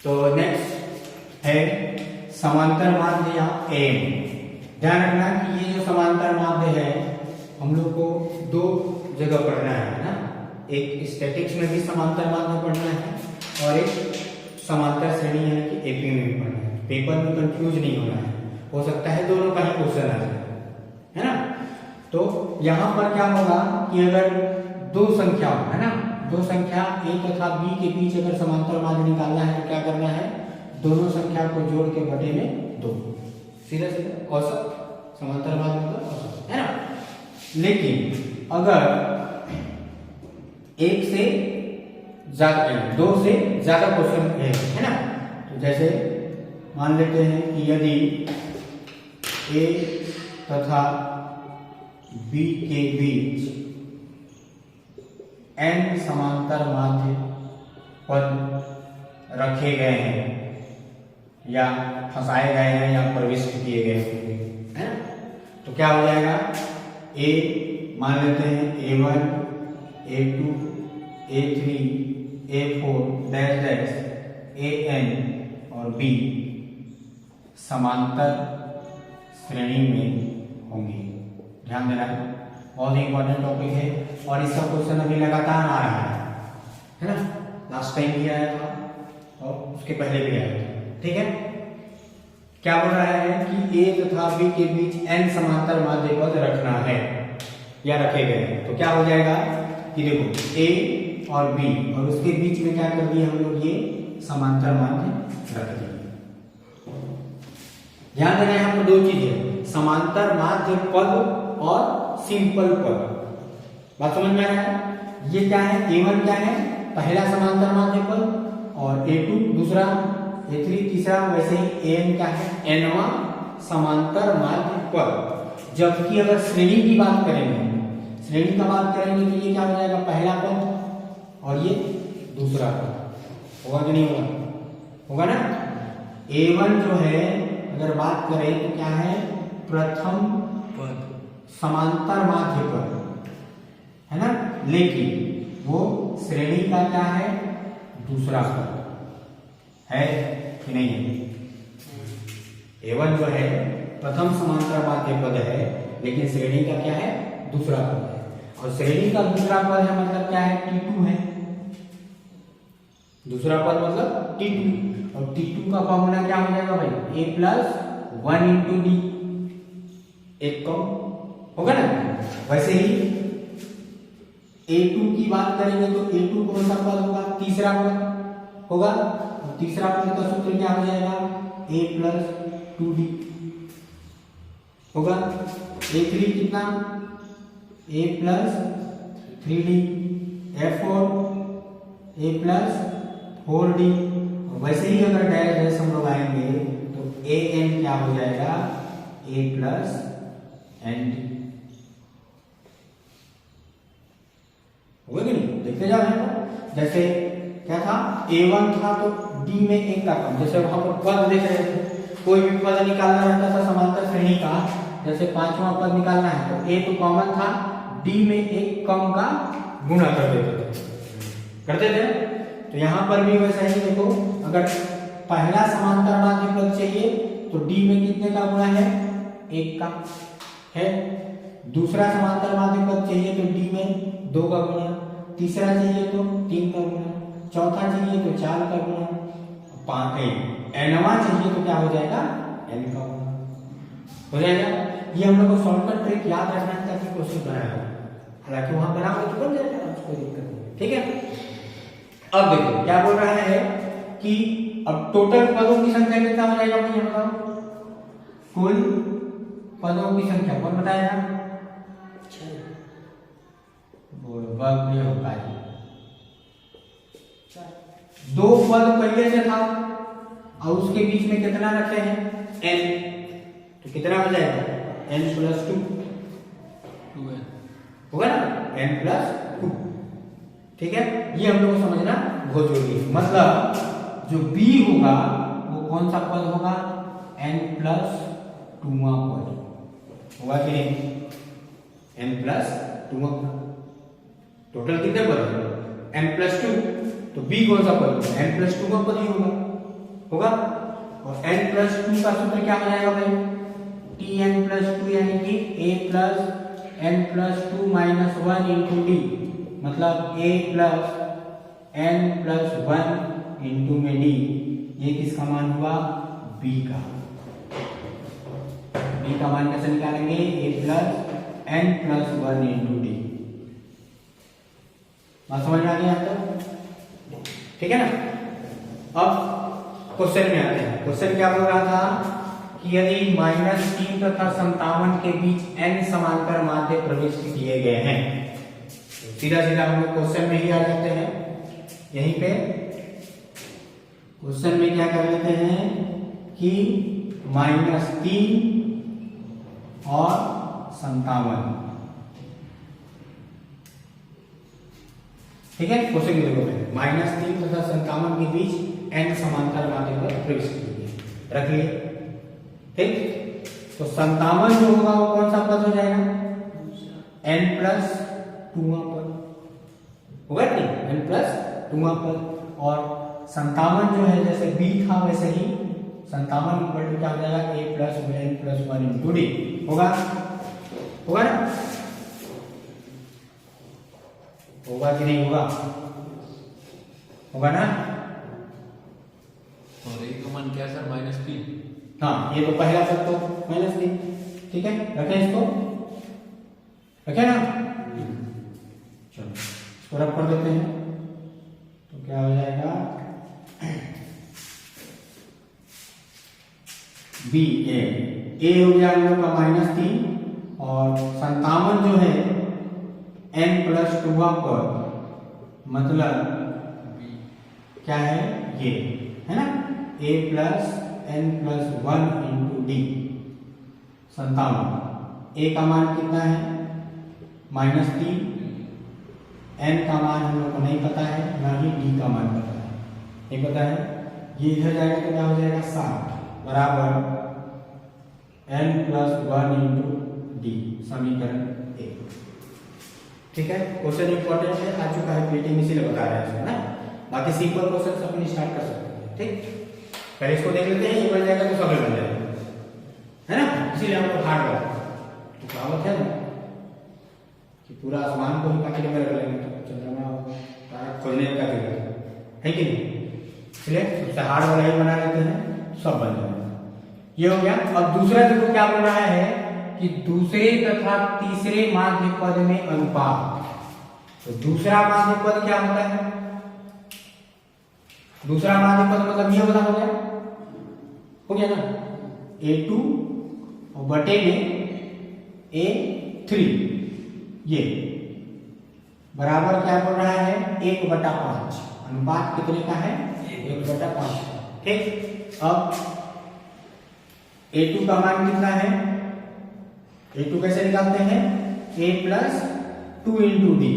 तो नेक्स्ट है समांतर माध्य या एम। ध्यान रखना कि ये जो समांतर माध्य है हम लोग को दो जगह पढ़ना है ना, एक स्टैटिक्स में भी समांतर माध्य पढ़ना है और एक समांतर श्रेणी यानी कि एपी में भी पढ़ना है। पेपर में कंफ्यूज नहीं होना है, हो सकता है दोनों का ही क्वेश्चन आ जाए, है ना। तो यहाँ पर क्या होगा कि अगर दो संख्या है ना, दो संख्या a तथा b के बीच अगर समांतर माध्य निकालना है तो क्या करना है, दोनों संख्या को जोड़ के बटे में दो, सीधा सीधा औसत समांतर माध्य मतलब औसत, है ना। लेकिन अगर एक से ज्यादा दो से ज्यादा क्वेश्चन है ना, तो जैसे मान लेते हैं कि यदि a तथा b के बीच n समांतर माध्य पद रखे गए हैं या फंसाए गए हैं या प्रविष्ट किए गए हैं, है ना, तो क्या हो जाएगा, a मान लेते हैं a1 a2 a3 a4 dash dash an और b समांतर श्रेणी में होंगे। ध्यान देना है, बहुत ही इंपॉर्टेंट टॉपिक है और इसका क्वेश्चन अभी लगातार आ रहा है ना। लास्ट टाइम भी आया था और उसके पहले भी आया था, ठीक है। क्या बोल रहा है कि a तथा b के बीच n समांतर माध्य पद रखना है या रखे गए हैं, तो क्या हो जाएगा कि देखो a और b और उसके बीच में क्या कर दिए हम लोग, ये समांतर माध्य रख दिए। ध्यान देना यहाँ पर दो चीजें, समांतर माध्य पद और सिंपल पद। बात समझ में आ रहा है, ये क्या है, a1 क्या है, पहला समांतर माध्य पद और a2 दूसरा, a3 तीसरा, वैसे ही an क्या है, nवां समांतर माध्य पद। जबकि अगर श्रेणी की बात करेंगे, श्रेणी का बात करेंगे तो ये क्या हो जाएगा, पहला पद और ये दूसरा पद। होगा कि नहीं होगा, होगा ना। a1 जो है अगर बात करें तो क्या है, प्रथम पद समांतर माध्य पद है ना, लेकिन वो श्रेणी का क्या है, दूसरा पद है कि नहीं है। a1 जो है प्रथम समांतर माध्य पद है लेकिन श्रेणी का क्या है, दूसरा पद है, और श्रेणी का दूसरा पद है मतलब क्या है, t2 है। दूसरा पद मतलब t2 और t2 का फॉर्मूला क्या हो जाएगा भाई, a प्लस 1 इंटू डी, एक कम होगा ना। वैसे ही a2 की बात करेंगे तो a2 कौन सा पद होगा, तीसरा पद होगा, और तीसरा पद का सूत्र क्या हो जाएगा, a प्लस 2d होगा। a3 कितना, a plus 3d, f4 a plus 4d। वैसे ही अगर डैश डैश हम लोग आएंगे तो an क्या हो जाएगा, a प्लस nd होगा कि नहीं, देखते जा रहे हैं। जैसे क्या था, a1 था तो d में एक का कम, जैसे वहां पर पद देख रहे थे, कोई भी पद निकालना रहता था समांतर श्रेणी का, जैसे पांचवा पद निकालना है तो a तो कॉमन था, d में एक कम का गुणा कर देते थे, करते थे। तो यहां पर भी वैसा ही देखो, अगर पहला समांतर माध्य पद चाहिए तो d में कितने का गुणा है, एक का है। दूसरा समांतर माध्य पद चाहिए तो d में 2 का गुणा, तीसरा चाहिए तो 3 का गुणा, चौथा चाहिए तो 4 का गुणा, nवां चाहिए तो क्या हो जाएगा, n का गुणा हो जाएगा। ये हम लोग को शॉर्टकट ट्रिक याद रखना है ताकि क्वेश्चन बनाया, हालांकि वहां बनाओगे तो बन जाएगा, कोई दिक्कत नहीं, ठीक है। अब देखो क्या बोल रहा है कि अब टोटल पदों की संख्या कितना हो जाएगा, मुझे बताओ, कुल पदों की संख्या कौन बताएगा, 6 होगा जी। 2 पद पहले से था और उसके बीच में कितना रखे हैं, n, तो कितना हो जाएगा, n प्लस 2 होगा ना, n प्लस 2, ठीक है। ये हम लोग को समझना बहुत जरूरी है। मतलब जो b होगा वो कौन सा पद होगा, n प्लस 2वां पद होगा कि नहीं, n प्लस 2वां पद। टोटल कितने पद है, n प्लस 2, तो b कौन सा पद होगा, n प्लस 2वां पद ही होगा, होगा। और n+2 का सूत्र क्या हो जाएगा भाई, tn+2 यानी कि a plus n+2 minus 1 into D, मतलब a प्लस n+1 इंटू में डी। ये किसका मान हुआ, b का। b का मान कैसे निकालेंगे, a plus n+1 into D. बात समझ में आ गई आपको, ठीक है ना। अब क्वेश्चन में आते हैं। क्वेश्चन क्या बोल रहा था कि यदि -3 तथा 57 के बीच n समांतर माध्य प्रविष्ट किए गए हैं, तो सीधा सीधा हम लोग क्वेश्चन में ही आ जाते हैं। यहीं पे क्वेश्चन में क्या कर लेते हैं कि -3 और 57, ठीक है। क्वेश्चन की देखो, -3 तथा 57 के बीच n समांतर माध्य पर प्रविष्ट कीजिए, रख लिए, ठीक। तो 57 जो होगा वो कौन सा पद हो जाएगा, n+2 पद होगा, नहीं, n+2 पद। और 57 जो है जैसे b था वैसे ही 57 इक्वल टू क्या हो जाएगा, a plus n+1 into D होगा, होगा ना, होगा कि नहीं होगा, होगा ना। और एक मान क्या सर, -3। हाँ, ये तो पहला पद तो -3, ठीक है, रखें इसको, रखें ना। चलो इसको रख कर देते हैं, तो क्या हो जाएगा, बी ए हो गया हम लोग का -3, और 57 जो है n+2 पर, मतलब क्या है ये, है ना, a plus n+1 into D. 57 a का मान कितना है, -3, n का मान हम लोग को नहीं पता है, ना ही d का मान पता है, नहीं पता है। ये इधर जाएगा तो क्या हो जाएगा, 60 बराबर n+1 इंटू डी, समीकरण 1, ठीक है। क्वेश्चन इंपॉर्टेंट है, आ चुका है, पेटिंग इसीलिए बता रहे हैं ना। बाकी सिंपल क्वेश्चन अपन स्टार्ट कर सकते हैं, ठीक। पहले इसको देख लेते हैं, ये बन जाएगा तो सब बन जाएगा, है ना। इसीलिए हम लोग हार्ड वर्क, तो कहावत है ना कि पूरा आसमान को ही पकड़ में रख लेंगे तो चंद्रमा तारा खोजने का जरूरत है कि नहीं, इसलिए सबसे हार्ड वाला ही बना लेते हैं, सब बन जाएगा। ये हो गया। अब दूसरा देखो क्या बोल रहा है कि दूसरे तथा तीसरे माध्य पद में अनुपात। तो दूसरा माध्य पद क्या होता है, दूसरा माध्य पद मतलब ये बता, हो गया ना, a2 और बटे में a3, ये बराबर क्या बोल रहा है, 1/5। अनुपात कितने का है, 1/5, ठीक। अब a2 का मान कितना है, a2 कैसे निकालते हैं, a प्लस 2 इंटू डी,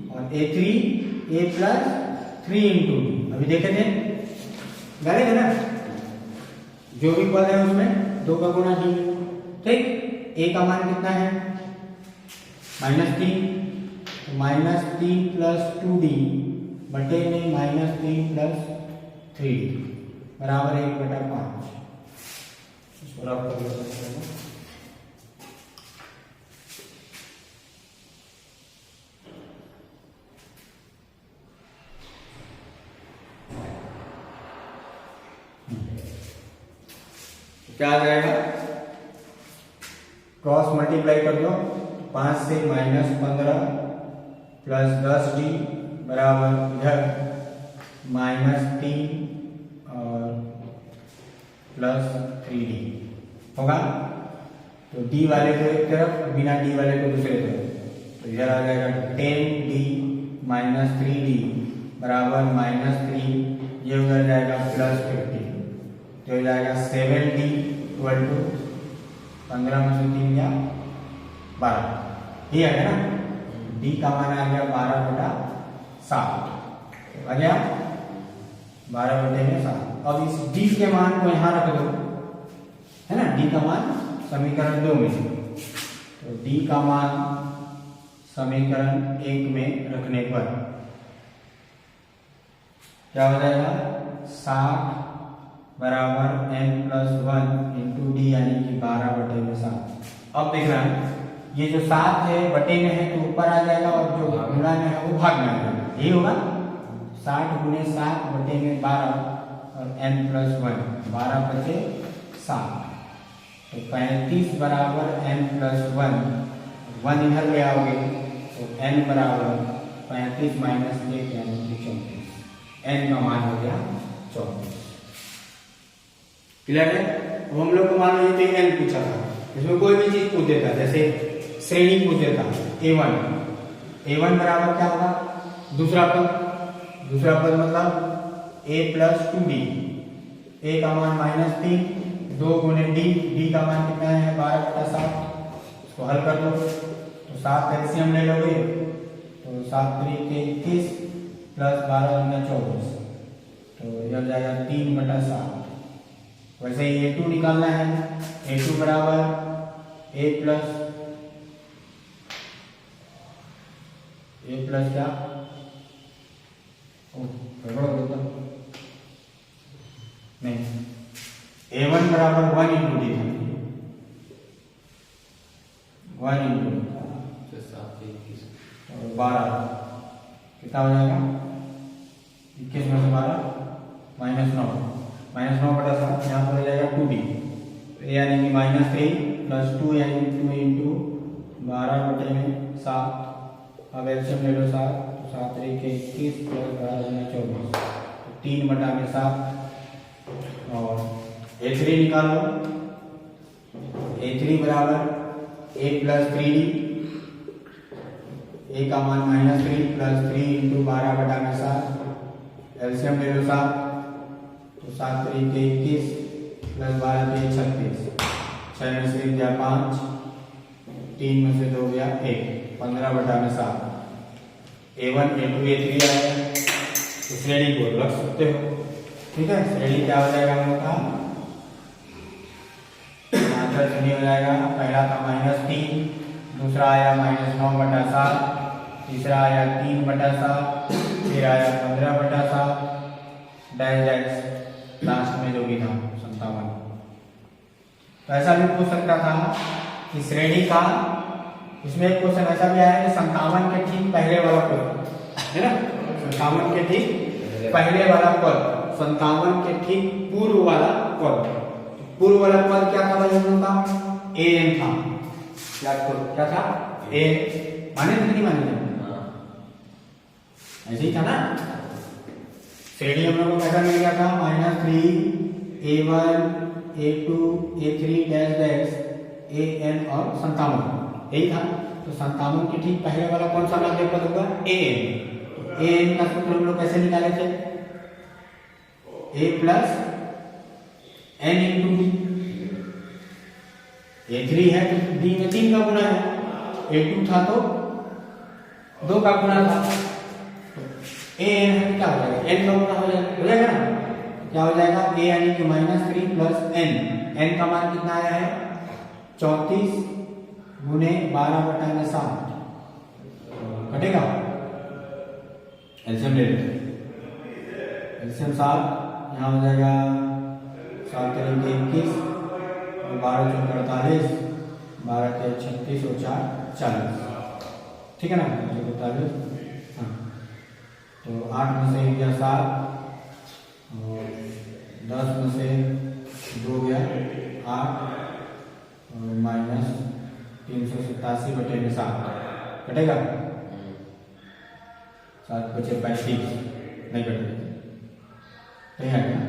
और a3 a plus 3 into D. अभी देखे थे, गले थे ना, जो भी पद है उसमें 2 का गुणा डी, ठीक। a का मान कितना है, -3, तो -3 प्लस 2d बटे में -3 प्लस 3d बराबर 1/5। इसको रख कर देते क्या आ जाएगा, क्रॉस मल्टीप्लाई कर दो, 5 से -15 प्लस 10d बराबर इधर -3 और प्लस 3d होगा। तो d वाले को एक तरफ, बिना d वाले को दूसरे तरफ, तो इधर आ जाएगा 10d - 3d बराबर -3, ये उधर जाएगा +15, तो हो जाएगा 7d = 15 में से 3 या 12, ये आ गया ना। d का मान आ गया 12/7, आ गया 12/7। अब इस d के मान को यहां रख दो, है ना, d का मान समीकरण 2 में, तो d का मान समीकरण 1 में रखने पर क्या हो जाएगा, 60 बराबर n प्लस 1 इंटू डी यानी कि 12/7। अब देख रहा है ये जो 7 है बटे में है तो ऊपर आ जाएगा और जो गुणा में है वो भाग में आ जाएगा, यही होगा 60 गुने 7 बटे में 12 और n प्लस 1 12 बचे 7 तो 35 बराबर n प्लस 1 इधर ले आओगे तो n बराबर 35 माइनस 1 यानी कि 34, n का मान हो गया 34। क्लियर है? अब हम लोग को मान लीजिए तो n पूछा था, इसमें कोई भी चीज पूछ देता, जैसे श्रेणी पूछ देता a1 बराबर क्या होगा, दूसरा पद मतलब a प्लस 2d, a का मान -3 2 गुने d का मान कितना है 12/7, इसको हल कर दो तो 7 एलसीएम ले लोगे तो 7 3 के 21 प्लस 12 गुना 24 तो यह हो जाएगा 3/7। वैसे ही a2 निकालना है, a2 बराबर a प्लस क्या नहीं, a1 बराबर 1 इंटू डी था, 1 इंटू 12 कितना हो जाएगा 21 में से 12 -9/7 यहाँ पर हो जाएगा 2d यानी कि -3 प्लस 2 यानी 2 इंटू 12/7। अब एलसीएम ले लो 7 तो 7 3 के 21 प्लस 12 गुना 24 3/7 और a3 निकाल लो, a3 बराबर a प्लस 3d, a का मान -3 प्लस 3 इंटू 12/7 एलसीएम ले लो 7 तो 7 3 के 21 प्लस 12 के 36 6 में से 1 गया 5 3 में से 2 गया 1 15/7 a1 a2 a3 आएगा तो श्रेणी को रख सकते हो, ठीक है। श्रेणी क्या हो जाएगा हम लोग का आंसर श्रेणी हो जाएगा, पहला था -3, दूसरा आया -9/7, तीसरा आया 3/7, फिर आया 15/7 डैश लास्ट में जो भी था 57। तो ऐसा भी पूछ सकता था कि श्रेणी का, इसमें एक क्वेश्चन ऐसा भी आया कि 57 के ठीक पहले वाला पद है ना, 57 के ठीक पहले वाला पद, 57 के ठीक पूर्व वाला पद, पूर्व वाला पद क्या था भाई हम लोग का an था, क्या था a, माने नहीं माने ऐसे ही था ना। श्रेणी हम लोग को कैसा मिल गया था -3 a1 a2 a3 dash dash an और 57 यही था। तो 57 के ठीक पहले वाला कौन सा माध्य पद होगा an का सूत्र हम लोग कैसे निकाले थे a plus n into D, a3 है तो d में 3 का गुना है, a2 था तो 2 का गुना था, an है क्या हो जाएगा n का गुना हो जाएगा ना, क्या हो जाएगा a यानी कि -3 प्लस n का मान कितना आया है 34 गुने 12/7 कटेगा, एलसीएम ले लेते, एलसीएम 7 यहाँ हो जाएगा 7 3 के 21 और 12 4 48 12 के 36 और 4 40, ठीक है ना 45। हाँ तो 8 में से 1 गया 7 और 10 में से 2 गया 8 और -387/7 कटेगा, 7 बचे 35 नहीं कटेगा, नहीं है ना,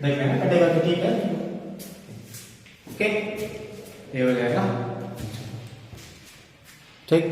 देख लेना कटेगा तो ठीक है, ओके ये हो जाएगा ठीक।